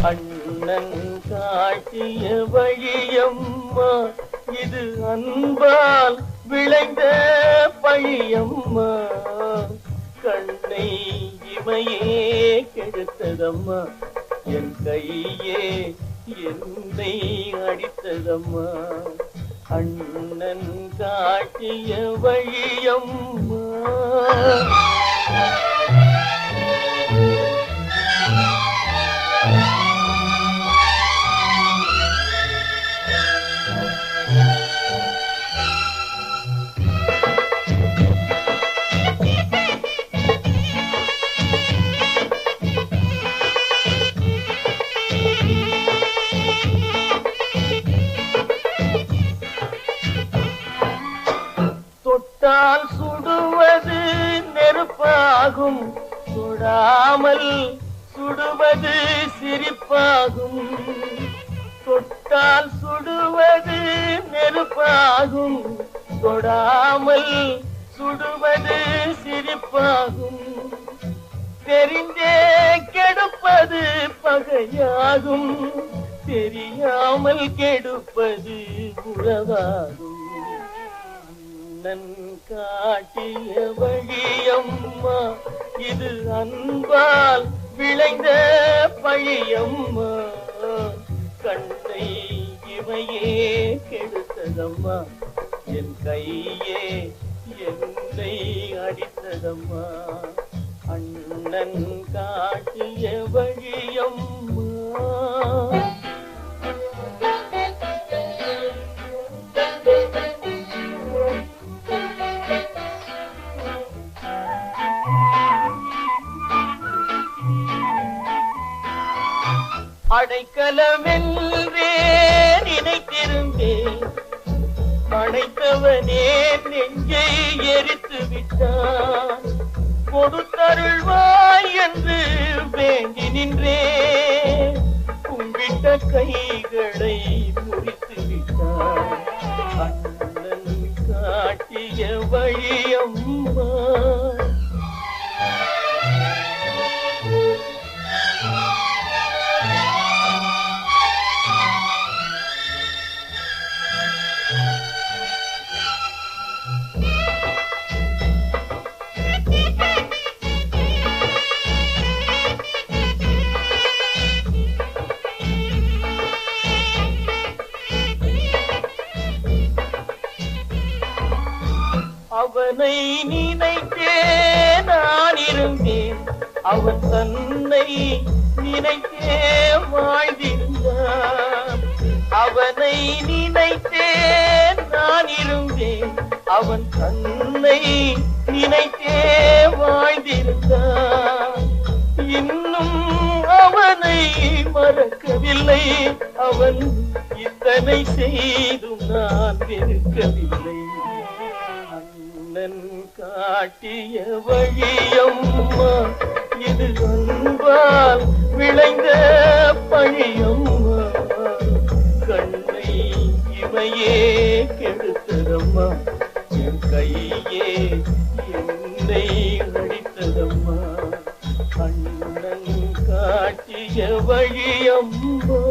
அண்ணன் காட்டிய வழியம்மா, இது அன்பால் விளைந்த பழியம்மா. கண்ணை இமையே கெடுத்ததம்மா, என் கையே என்னை அடித்ததம்மா. அண்ணன் காட்டிய வழியம்மா. தொட்டால் சுடுவது நெருப்பாகும், சுடாமல் சுடுவது சிரிப்பாகும். தொட்டால் சுடுவது நெருப்பாகும், தொடாமல் சுடுவது சிரிப்பாகும். தெரிந்தே கெடுப்பது பகையாகும், தெரியாமல் கெடுப்பது உறவாகும். அண்ணன் காட்டிய வழியம்மா, இது அன்பால் விளைந்த பழியம்மா. கண்ணை இமையே கெடுத்ததம்மா, என் கையே என்னை அடித்ததம்மா. அண்ணன் காட்டிய வழியம்மா. அடைக்கலமென்றே நினைத்திருந்தேன், அடைத்தவனே நெஞ்சை எரித்து விட்டான். கொடுத்தருள்வாய் என்று வேண்டி நின்றேன், கும்பிட்ட கைகளை முறித்து விட்டான். அண்ணன் காட்டிய வழியம்மா. அவனை நினைத்தே நான் இருந்தேன், அவன் தன்னை நினைத்தே வாழ்ந்திருந்தான். அவனை நினைத்தே நான் இருந்தேன், அவன் தன்னை நினைத்தே வாழ்ந்திருந்தான். இன்னும் அவனை மறக்கவில்லை, அவன் இத்தனை செய்தும் நான் வெறுக்கவில்லை. அண்ணன் காட்டிய வழியம்மா, இது அன்பால் விளைந்த பழியம்மா. கண்ணை இமையே கெடுத்ததம்மா, என் கையே என்னை அடித்ததம்மா. அண்ணன் காட்டிய வழியம்மா.